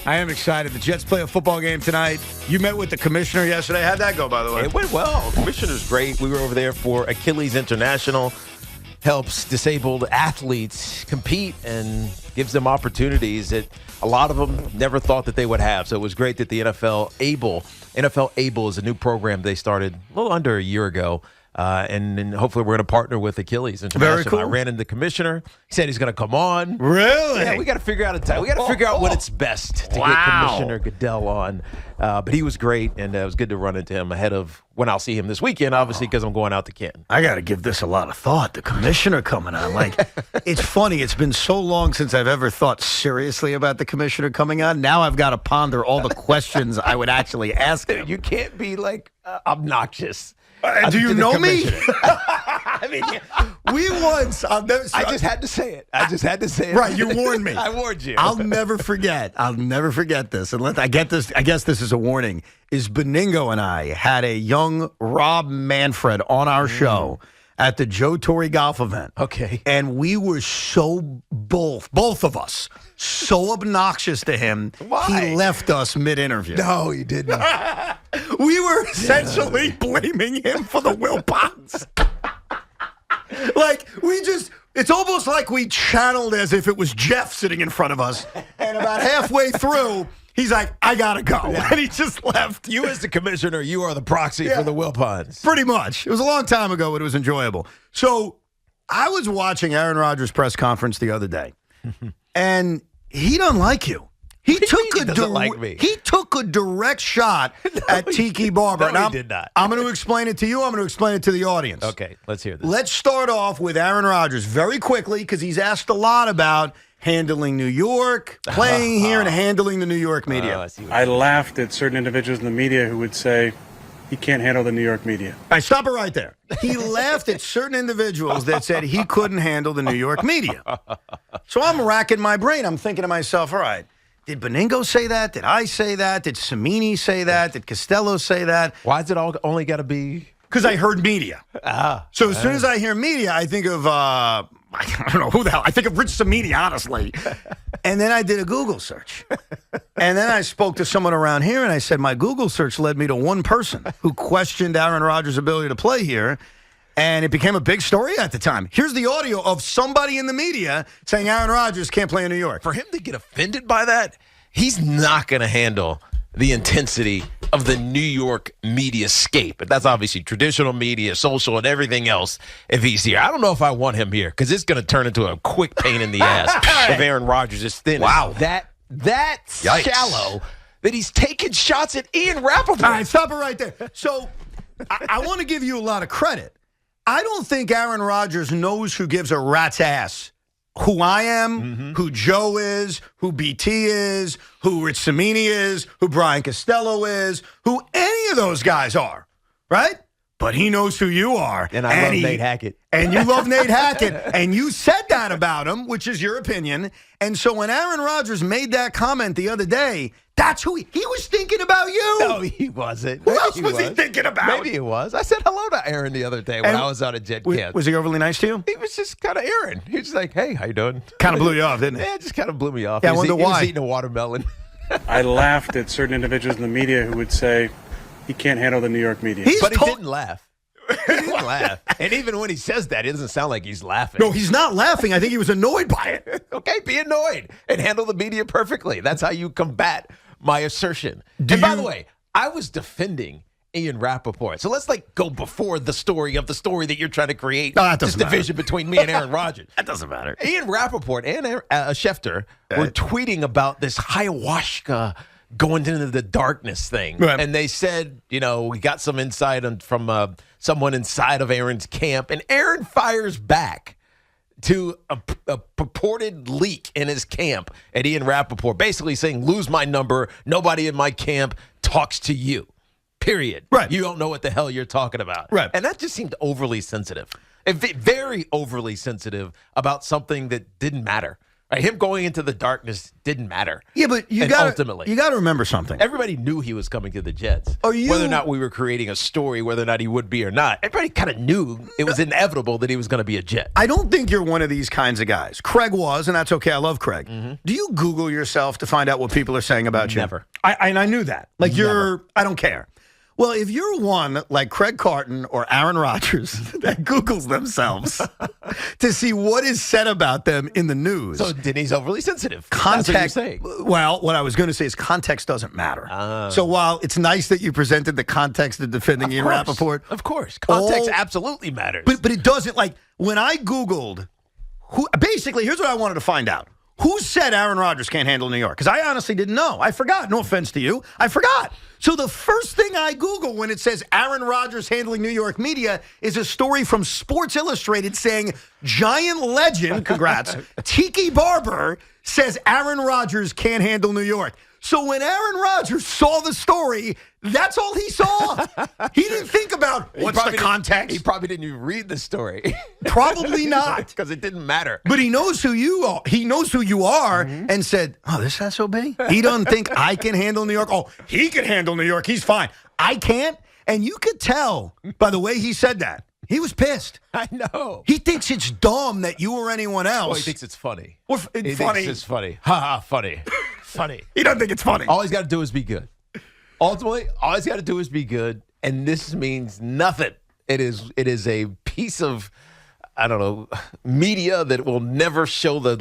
I am excited. The Jets play a football game tonight. You met with the commissioner yesterday. How'd that go, by the way? It went well. The commissioner's great. We were over there for Achilles International. Helps disabled athletes compete and gives them opportunities that a lot of them never thought that they would have. So it was great that the NFL Able is a new program they started a little under a year ago. And hopefully we're going to partner with Achilles International. Very cool. I ran into the commissioner. He said he's going to come on. Really? Yeah, we got to figure out a time. We got to figure out when it's best to get Commissioner Goodell on. But he was great, and it was good to run into him ahead of when I'll see him this weekend, obviously, because I'm going out to Canton. I got to give this a lot of thought. The commissioner coming on. It's funny. It's been so long since I've ever thought seriously about the commissioner coming on. Now I've got to ponder all the questions I would actually ask him. You can't be, obnoxious. Do you know me? I mean, we once. I just had to say it. Right, you warned me. I warned you. I'll never forget this. And I guess this is a warning. Is Beningo and I had a young Rob Manfred on our show at the Joe Torre golf event. Okay. And we were so both of us, so obnoxious to him. Why? He left us mid-interview. No, he didn't. We were essentially blaming him for the Wilpons. It's almost like we channeled as if it was Jeff sitting in front of us. And about halfway through, he's like, I got to go. Yeah. And he just left. You as the commissioner, you are the proxy for the Wilpons. Pretty much. It was a long time ago, but it was enjoyable. So I was watching Aaron Rodgers' press conference the other day, and he doesn't like you. He took a direct shot at Tiki Barber. No, he did not. I'm going to explain it to you. I'm going to explain it to the audience. Okay, let's hear this. Let's start off with Aaron Rodgers very quickly because he's asked a lot about handling New York, playing here, and handling the New York media. I laughed at certain individuals in the media who would say, he can't handle the New York media. All right, stop it right there. He laughed at certain individuals that said he couldn't handle the New York media. So I'm racking my brain. I'm thinking to myself, all right, did Beningo say that? Did I say that? Did Samini say that? Did Costello say that? Why is it only got to be? Because I heard media. So as soon as I hear media, I think of, I don't know who the hell. I think of Rich Samini, honestly. And then I did a Google search. And then I spoke to someone around here, and I said, my Google search led me to one person who questioned Aaron Rodgers' ability to play here. And it became a big story at the time. Here's the audio of somebody in the media saying Aaron Rodgers can't play in New York. For him to get offended by that, he's not going to handle the intensity of the New York media scape. But that's obviously traditional media, social, and everything else if he's here. I don't know if I want him here because it's going to turn into a quick pain in the ass if Aaron Rodgers is thin. Wow. That's shallow that he's taking shots at Ian Rappaport. All right, stop it right there. So I want to give you a lot of credit. I don't think Aaron Rodgers knows who gives a rat's ass who I am, who Joe is, who BT is, who Rich Samini is, who Brian Costello is, who any of those guys are, right? But he knows who you are. And I love Nate Hackett. And you love Nate Hackett. And you said that about him, which is your opinion. And so when Aaron Rodgers made that comment the other day, that's who he was thinking about you. No, he wasn't. Who else was he thinking about? Maybe he was. I said hello to Aaron the other day when I was out at Jet Camp. Was he overly nice to you? He was just kind of Aaron. He was just like, hey, how you doing? Kind of blew you off, didn't it? Yeah, it just kind of blew me off. Yeah, I wonder why. He was eating a watermelon. I laughed at certain individuals in the media who would say, he can't handle the New York media. But he didn't laugh. He didn't laugh. And even when he says that, it doesn't sound like he's laughing. No, he's not laughing. I think he was annoyed by it. Okay, be annoyed and handle the media perfectly. That's how you combat my assertion. By the way, I was defending Ian Rappaport. So let's go before the story of the story that you're trying to create. No, that this doesn't division between me and Aaron Rodgers. That doesn't matter. Ian Rappaport and Schefter were tweeting about this ayahuasca going into the darkness thing. Right. And they said, we got some insight from someone inside of Aaron's camp. And Aaron fires back to a purported leak in his camp at Ian Rappaport, basically saying, lose my number. Nobody in my camp talks to you, period. Right. You don't know what the hell you're talking about. Right. And that just seemed overly sensitive. Very overly sensitive about something that didn't matter. Right? Him going into the darkness didn't matter. Yeah, but you And got ultimately, you got to remember something. everybody knew he was coming to the Jets. Are you- Whether or not we were creating a story, whether or not he would be or not, everybody kind of knew it was inevitable that he was going to be a Jet. I don't think you're one of these kinds of guys. Craig was, and that's okay. I love Craig. Do you Google yourself to find out what people are saying about you? Never. And I knew that. Like I don't care. Well, if you're one like Craig Carton or Aaron Rodgers that Googles themselves to see what is said about them in the news. So Denny's overly sensitive. Context. That's what you're saying. Well, what I was going to say is context doesn't matter. So while it's nice that you presented the context of defending Ian Rappaport. Of course. Context absolutely matters. But it doesn't, like, when I Googled, basically, here's what I wanted to find out. Who said Aaron Rodgers can't handle New York? Because I honestly didn't know. I forgot. No offense to you. I forgot. So the first thing I Google when it says Aaron Rodgers handling New York media is a story from Sports Illustrated saying Giant legend, congrats, Tiki Barber says Aaron Rodgers can't handle New York. So when Aaron Rodgers saw the story, that's all he saw. He didn't think about what's the context. He probably didn't even read the story. Probably not. Because it didn't matter. But he knows who you are. He knows who you are and said, oh, this SOB? He doesn't think I can handle New York. Oh, he can handle New York. He's fine. I can't. And you could tell by the way he said that. He was pissed. I know. He thinks it's dumb that you or anyone else. Well, he thinks it's funny. He He funny. thinks it's funny. Ha ha, funny. Funny. He doesn't think it's funny. All he's got to do is be good. Ultimately, all he's got to do is be good, and this means nothing. It is a piece of, I don't know, media that will never see the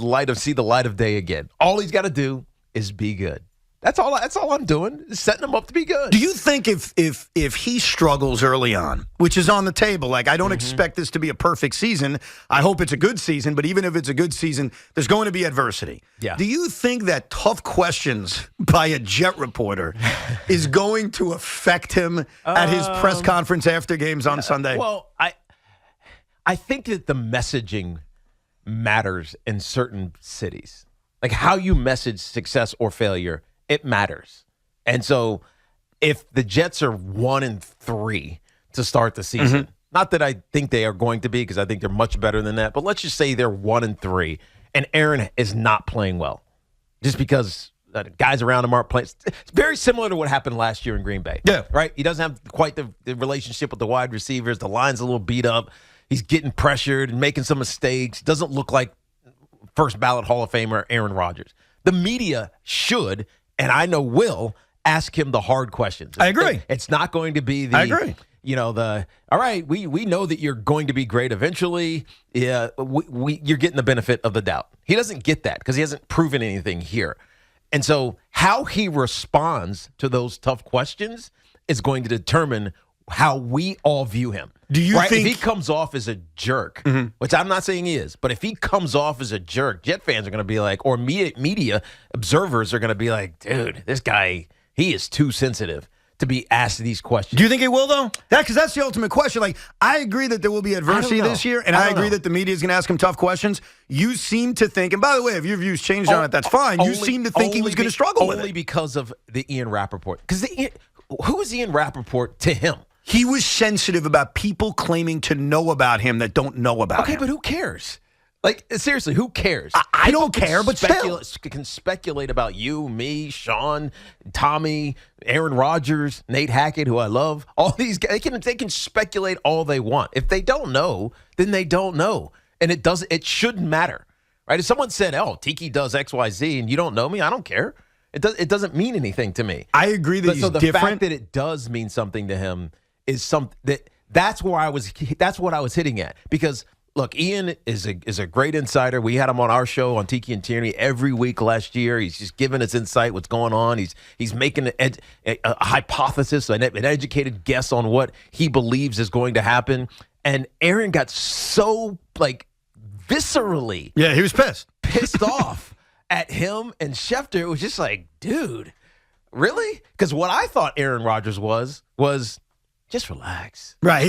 light of day again. All he's got to do is be good. That's all I'm doing, is setting him up to be good. Do you think if he struggles early on, which is on the table, like I don't expect this to be a perfect season. I hope it's a good season, but even if it's a good season, there's going to be adversity. Yeah. Do you think that tough questions by a Jet reporter is going to affect him at his press conference after games on Sunday? Well, I think that the messaging matters in certain cities. Like how you message success or failure, it matters. And so if the Jets are 1-3 to start the season, not that I think they are going to be because I think they're much better than that, but let's just say they're 1-3 and Aaron is not playing well just because guys around him aren't playing. It's very similar to what happened last year in Green Bay. Yeah. Right? He doesn't have quite the relationship with the wide receivers. The line's a little beat up. He's getting pressured and making some mistakes. Doesn't look like first ballot Hall of Famer Aaron Rodgers. The media should, and I know will, ask him the hard questions. I agree. It's not going to be the. I agree. All right, we know that you're going to be great eventually. Yeah, you're getting the benefit of the doubt. He doesn't get that because he hasn't proven anything here. And so how he responds to those tough questions is going to determine how we all view him. Do you think if he comes off as a jerk, which I'm not saying he is, but if he comes off as a jerk, Jet fans are going to be like, or media observers are going to be like, dude, this guy, he is too sensitive to be asked these questions. Do you think he will, though? Because that's the ultimate question. Like, I agree that there will be adversity this year, and I agree that the media is going to ask him tough questions. You seem to think, and by the way, if your views changed on it, that's fine. You seem to think he was going to struggle with it. Only because of the Ian Rappaport. Because who is Ian Rappaport to him? He was sensitive about people claiming to know about him that don't know about him. Okay, but who cares? Like, seriously, who cares? I don't care, but still. Can speculate about you, me, Sean, Tommy, Aaron Rodgers, Nate Hackett, who I love. All these guys, they can speculate all they want. If they don't know, then they don't know. And it shouldn't matter. Right? If someone said, oh, Tiki does XYZ and you don't know me, I don't care. It doesn't mean anything to me. I agree that so the different. fact that it does mean something to him is something that's what I was hitting at. Because look, Ian is a great insider. We had him on our show on Tiki and Tierney every week last year. He's just giving us insight, what's going on. He's making a hypothesis, an educated guess on what he believes is going to happen. And Aaron got so viscerally, he was pissed off at him and Schefter. It was just like, dude, really? Because what I thought Aaron Rodgers was just relax. Right.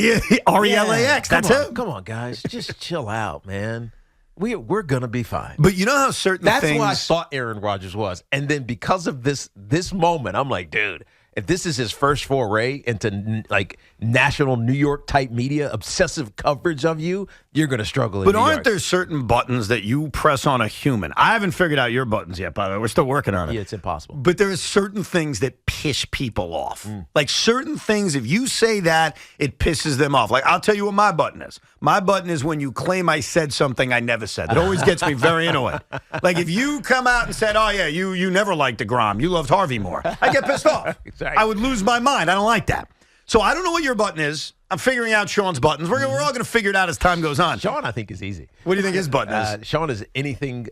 RELAX. That's him. Come on, guys. Just chill out, man. We're going to be fine. But you know how certain That's things. what I thought Aaron Rodgers was. And then because of this moment, I'm like, dude, if this is his first foray into like national New York type media, obsessive coverage of you, you're going to struggle. But aren't there certain buttons that you press on a human? I haven't figured out your buttons yet, by the way. We're still working on it. Yeah, it's impossible. But there are certain things that piss people off. Like certain things, if you say that, it pisses them off. Like, I'll tell you what my button is. My button is when you claim I said something I never said. It always gets me very annoyed. Like, if you come out and said, oh, yeah, you never liked DeGrom. You loved Harvey more. I get pissed off. Exactly. I would lose my mind. I don't like that. So I don't know what your button is. I'm figuring out Sean's buttons. We're all going to figure it out as time goes on. Sean, I think, is easy. What do you think his button is? Sean is anything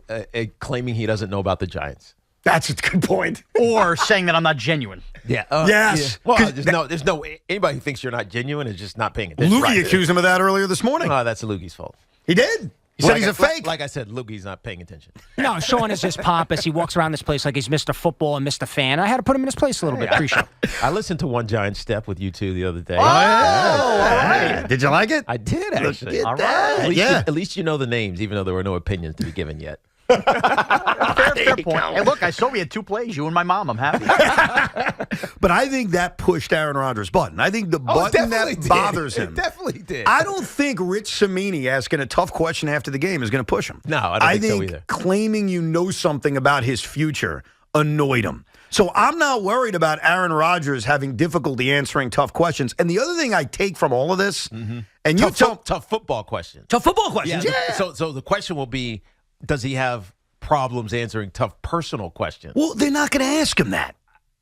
claiming he doesn't know about the Giants. That's a good point. Or saying that I'm not genuine. Yeah. Yes. Yeah. Well, there's no anybody who thinks you're not genuine is just not paying attention. Lukey accused him of that earlier this morning. That's Lukey's fault. He did. He said he's a fake. Like I said, Lukey's not paying attention. No, Sean is just pompous. He walks around this place like he's Mr. Football and Mr. Fan. I had to put him in his place a little bit pre-show. I listened to One Giant Step with you two the other day. Oh, did you like it? I did, actually. All right. At least you know the names, even though there were no opinions to be given yet. Fair point. Hey, look, I saw we had 2 plays, you and my mom. I'm happy. But I think that pushed Aaron Rodgers' button. I think the button that bothers him. It definitely did. I don't think Rich Cimini asking a tough question after the game is going to push him. No, I don't think so either. Claiming you know something about his future annoyed him. So I'm not worried about Aaron Rodgers having difficulty answering tough questions. And the other thing I take from all of this, and you tough football questions. Tough football questions. Yeah. So the question will be, does he have problems answering tough personal questions? Well, they're not going to ask him that.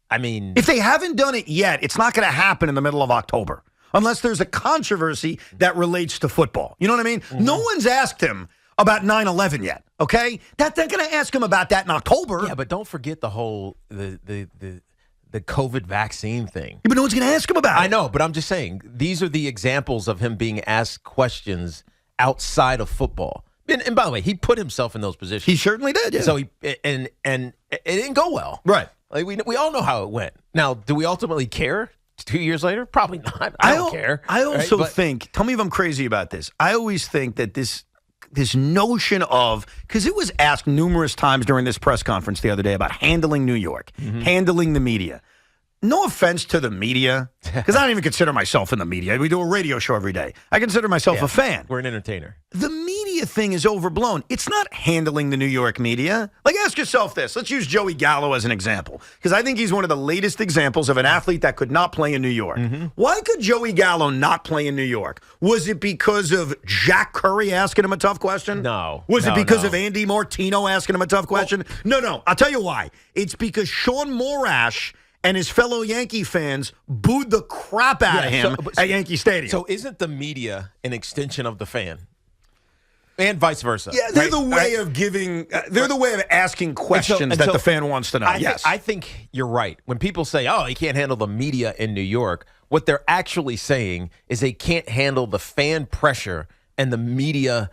I mean, if they haven't done it yet, it's not going to happen in the middle of October unless there's a controversy that relates to football. You know what I mean? No one's asked him about 9/11 yet, okay? They're going to ask him about that in October. Yeah, but don't forget the whole the COVID vaccine thing. Yeah, but no one's going to ask him about it. I know, but I'm just saying, these are the examples of him being asked questions outside of football. And by the way, he put himself in those positions. He certainly did. Yeah. So and it didn't go well. Right. Like we all know how it went. Now, do we ultimately care 2 years later? Probably not. I don't care. I also think, tell me if I'm crazy about this. I always think that this notion of, because it was asked numerous times during this press conference the other day about handling New York, handling the media. No offense to the media, because I don't even consider myself in the media. We do a radio show every day. I consider myself a fan. We're an entertainer. The media thing is overblown. It's not handling the New York media. Like, ask yourself this. Let's use Joey Gallo as an example, because I think he's one of the latest examples of an athlete that could not play in New York. Why could Joey Gallo not play in New York? Was it because of Jack Curry asking him a tough question? No. Was it because of Andy Martino asking him a tough question? No. I'll tell you why. It's because Sean Morash and his fellow Yankee fans booed the crap out of him at Yankee Stadium. So isn't the media an extension of the fan? And vice versa. Yeah, they're the way of giving, they're the way of asking questions that the fan wants to know. I think you're right. When people say, oh, he can't handle the media in New York, what they're actually saying is they can't handle the fan pressure and the media,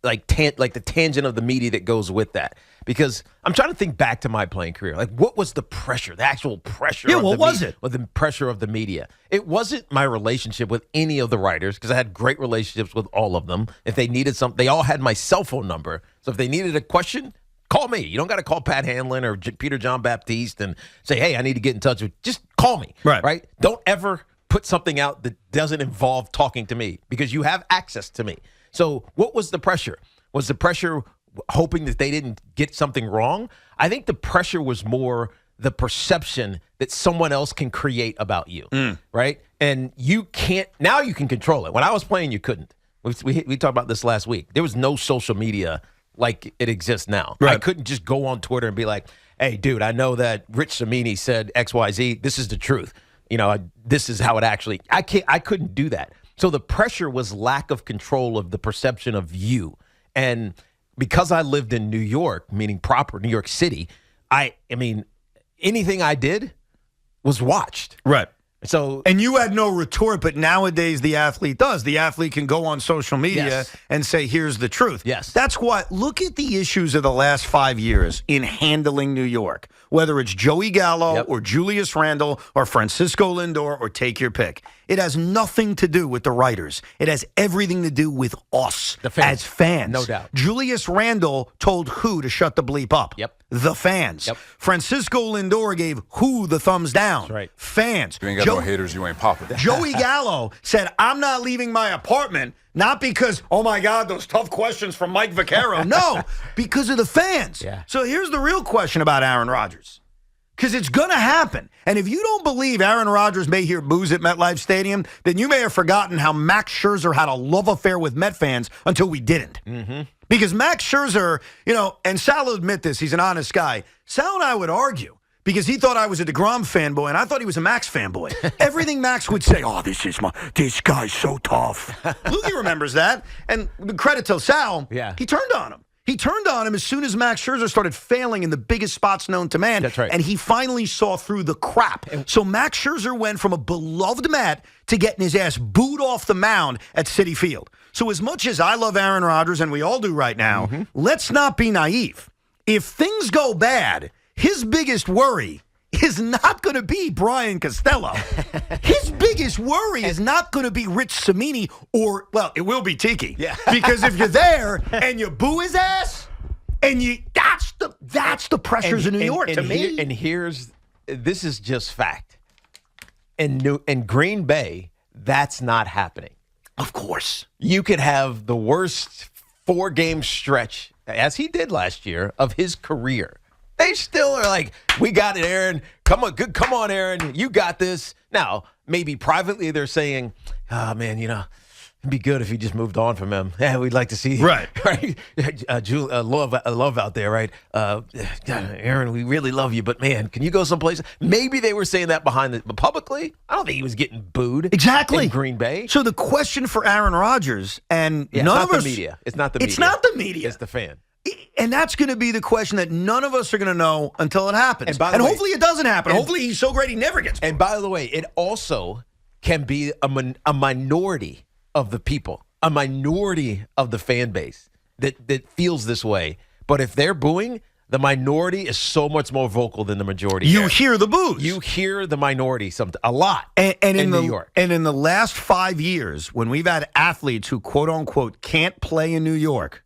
like the tangent of the media that goes with that. Because I'm trying to think back to my playing career. Like, what was the pressure, the actual pressure? Yeah, what was it? Or the pressure of the media? It wasn't my relationship with any of the writers, because I had great relationships with all of them. If they needed something, they all had my cell phone number. So if they needed a question, call me. You don't got to call Pat Hanlon or Peter John Baptiste and say, hey, I need to get in touch with. Just call me. Right? Don't ever put something out that doesn't involve talking to me, because you have access to me. So what was the pressure? Was the pressure hoping that they didn't get something wrong? I think the pressure was more the perception that someone else can create about you, right? And you can't, now you can control it. When I was playing, you couldn't. We talked about this last week. There was no social media like it exists now. Right. I couldn't just go on Twitter and be like, hey, dude, I know that Rich Cimini said XYZ. This is the truth. You know, this is how it actually, I couldn't do that. So the pressure was lack of control of the perception of you. And because I lived in New York, meaning proper New York City, I mean, anything I did was watched. Right. So, and you had no retort, but nowadays the athlete does. The athlete can go on social media and say, here's the truth. Yes. That's why, look at the issues of the last 5 years in handling New York, whether it's Joey Gallo or Julius Randle or Francisco Lindor or take your pick. It has nothing to do with the writers. It has everything to do with us the fans. As fans. No doubt. Julius Randle told who to shut the bleep up? Yep. The fans. Yep. Francisco Lindor gave who the thumbs down? That's right. Fans. You ain't got no haters, you ain't popping. Joey Gallo said, I'm not leaving my apartment, not because, oh my God, those tough questions from Mike Vaccaro. No, because of the fans. Yeah. So here's the real question about Aaron Rodgers. Because it's going to happen. And if you don't believe Aaron Rodgers may hear boos at MetLife Stadium, then you may have forgotten how Max Scherzer had a love affair with Met fans until we didn't. Mm-hmm. Because Max Scherzer, and Sal will admit this, he's an honest guy. Sal and I would argue because he thought I was a DeGrom fanboy, and I thought he was a Max fanboy. Everything Max would say, this guy's so tough. Lukey remembers that. And credit to Sal, he turned on him. He turned on him as soon as Max Scherzer started failing in the biggest spots known to man. That's right. And he finally saw through the crap. So Max Scherzer went from a beloved Met to getting his ass booed off the mound at Citi Field. So as much as I love Aaron Rodgers, and we all do right now, let's not be naive. If things go bad, his biggest worry is not going to be Brian Costello. His biggest worry is not going to be Rich Cimini or, well, it will be Tiki. Yeah. Because if you're there and you boo his ass, and that's the pressures in New York to me. This is just fact. In Green Bay, that's not happening. Of course. You could have the worst 4-game stretch, as he did last year, of his career. They still are like, we got it, Aaron. Come on, Aaron. You got this. Now, maybe privately they're saying, oh, man, it'd be good if you just moved on from him. Yeah, we'd like to see right. Love out there, right? Aaron, we really love you, but, man, can you go someplace? Maybe they were saying that but publicly, I don't think he was getting booed. Exactly. In Green Bay. So the question for Aaron Rodgers, and none of us. It's not the media. It's not the media. It's the fan. And that's going to be the question that none of us are going to know until it happens. And hopefully it doesn't happen. Hopefully he's so great he never gets booed. And by the way, it also can be a minority of the people, a minority of the fan base that feels this way. But if they're booing, the minority is so much more vocal than the majority. You hear the boos. You hear the minority a lot and in New York. And in the last 5 years, when we've had athletes who, quote unquote, can't play in New York,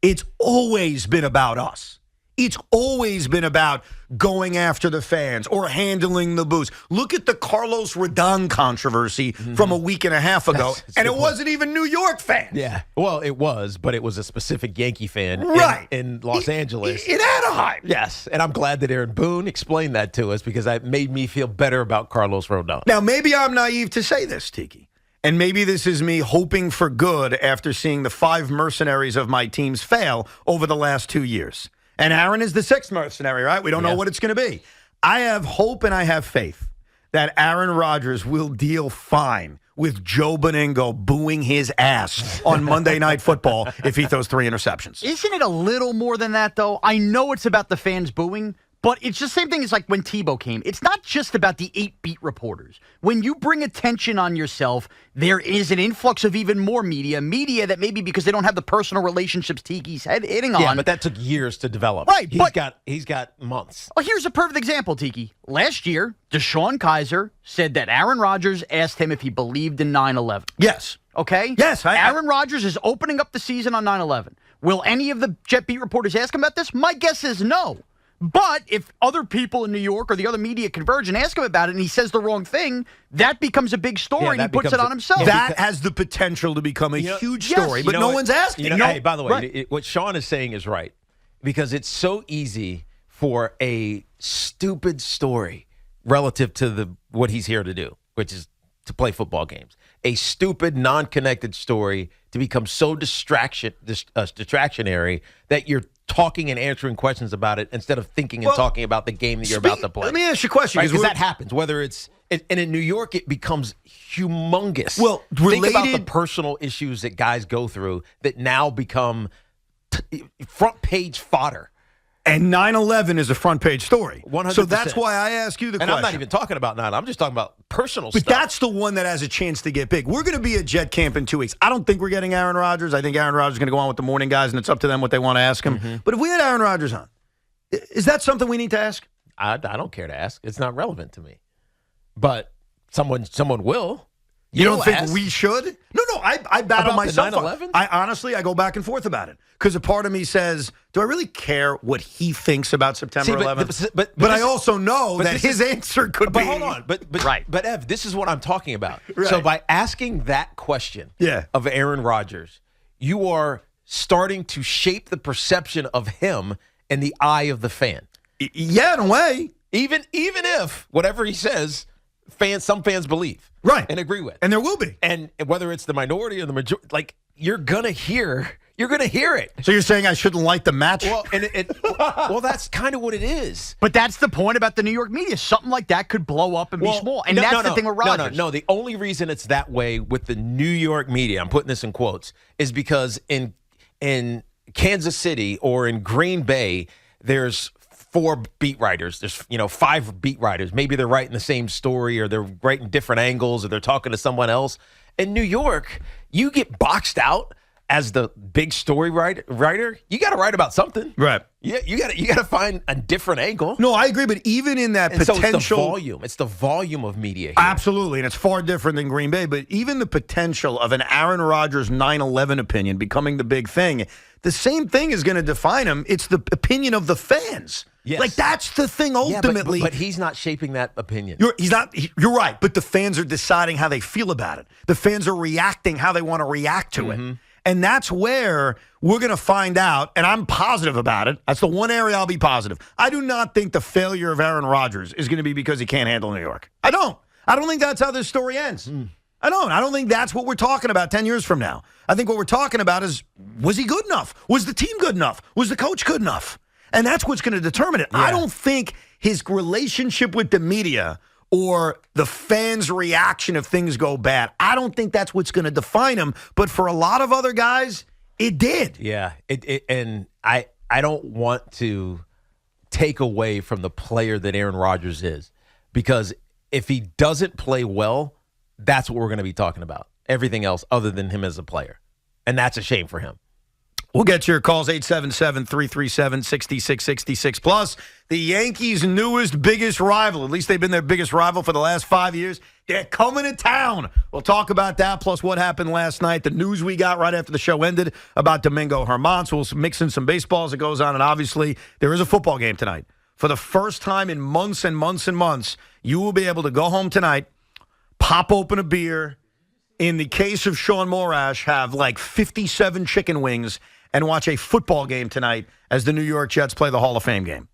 it's always been about us. It's always been about going after the fans or handling the boos. Look at the Carlos Rodon controversy from a week and a half ago, and it wasn't even New York fans. Yeah, well, it was, but it was a specific Yankee fan in Los Angeles. In Anaheim. Yes, and I'm glad that Aaron Boone explained that to us because that made me feel better about Carlos Rodon. Now, maybe I'm naive to say this, Tiki. And maybe this is me hoping for good after seeing the 5 mercenaries of my teams fail over the last 2 years. And Aaron is the 6th mercenary, right? We don't know what it's going to be. I have hope and I have faith that Aaron Rodgers will deal fine with Joe Beningo booing his ass on Monday Night Football if he throws 3 interceptions. Isn't it a little more than that, though? I know it's about the fans booing, but it's the same thing as like when Tebow came. It's not just about the 8 beat reporters. When you bring attention on yourself, there is an influx of even more media that maybe because they don't have the personal relationships Tiki's hitting on. Yeah, but that took years to develop. Right. He's got months. Well, here's a perfect example, Tiki. Last year, DeShone Kizer said that Aaron Rodgers asked him if he believed in 9/11. Yes. Okay? Yes. Aaron Rodgers is opening up the season on 9/11. Will any of the Jet beat reporters ask him about this? My guess is no. But if other people in New York or the other media converge and ask him about it and he says the wrong thing, that becomes a big story and he puts it on himself. That has the potential to become a huge story, but no one's asking. Hey, by the way, what Sean is saying is right because it's so easy for a stupid story relative to what he's here to do, which is to play football games. A stupid, non-connected story to become so distractionary that you're talking and answering questions about it instead of thinking and talking about the game that you're about to play. Let me ask you a question. Because that happens, whether it's and in New York, it becomes humongous. Well, think about the personal issues that guys go through that now become front page fodder. And 9/11 is a front page story. 100%. So that's why I ask you the question. And I'm not even talking about 9. I'm just talking about personal stuff. But that's the one that has a chance to get big. We're going to be at Jet Camp in 2 weeks. I don't think we're getting Aaron Rodgers. I think Aaron Rodgers is going to go on with the morning guys, and it's up to them what they want to ask him. Mm-hmm. But if we had Aaron Rodgers on, is that something we need to ask? I don't care to ask. It's not relevant to me. But someone will. You don't think we should? No, I battle About the myself. 9/11? I honestly go back and forth about it because a part of me says, do I really care what he thinks about September 11th? But I also know that his answer could be. But hold on. But Ev, this is what I'm talking about. Right. So by asking that question Yeah. of Aaron Rodgers, you are starting to shape the perception of him in the eye of the fan. Yeah, in a way. Even if whatever he says, some fans believe. Right. And agree with. And there will be. And whether it's the minority or the majority, like you're gonna hear it. So you're saying I shouldn't like the match? Well, and well, that's kind of what it is. But that's the point about the New York media. Something like that could blow up and be small. And that's the thing with Rodgers. No. The only reason it's that way with the New York media, I'm putting this in quotes, is because in Kansas City or in Green Bay, there's 4 beat writers. There's 5 beat writers. Maybe they're writing the same story or they're writing different angles or they're talking to someone else. In New York, you get boxed out as the big story writer. You got to write about something. Right. Yeah, you got to find a different angle. No, I agree. But even in that potential. So it's the volume. It's the volume of media here. Absolutely. And it's far different than Green Bay. But even the potential of an Aaron Rodgers 9/11 opinion becoming the big thing, the same thing is going to define him. It's the opinion of the fans. Yes. Like, that's the thing ultimately. But he's not shaping that opinion. You're right. But the fans are deciding how they feel about it. The fans are reacting how they want to react to it. And that's where we're going to find out, and I'm positive about it. That's the one area I'll be positive. I do not think the failure of Aaron Rodgers is going to be because he can't handle New York. I don't think that's how this story ends. I don't think that's what we're talking about 10 years from now. I think what we're talking about is, was he good enough? Was the team good enough? Was the coach good enough? And that's what's going to determine it. Yeah. I don't think his relationship with the media or the fans' reaction if things go bad, I don't think that's what's going to define him. But for a lot of other guys, it did. Yeah, and I don't want to take away from the player that Aaron Rodgers is, because if he doesn't play well, that's what we're going to be talking about. Everything else other than him as a player. And that's a shame for him. We'll get your calls, 877-337-6666. Plus, the Yankees' newest, biggest rival, at least they've been their biggest rival for the last 5 years, they're coming to town. We'll talk about that, plus what happened last night, the news we got right after the show ended about Domingo Germán. So we'll mix in some baseball as it goes on, and obviously there is a football game tonight. For the first time in months and months and months, you will be able to go home tonight, pop open a beer, in the case of Sean Morash, have like 57 chicken wings, and watch a football game tonight as the New York Jets play the Hall of Fame game.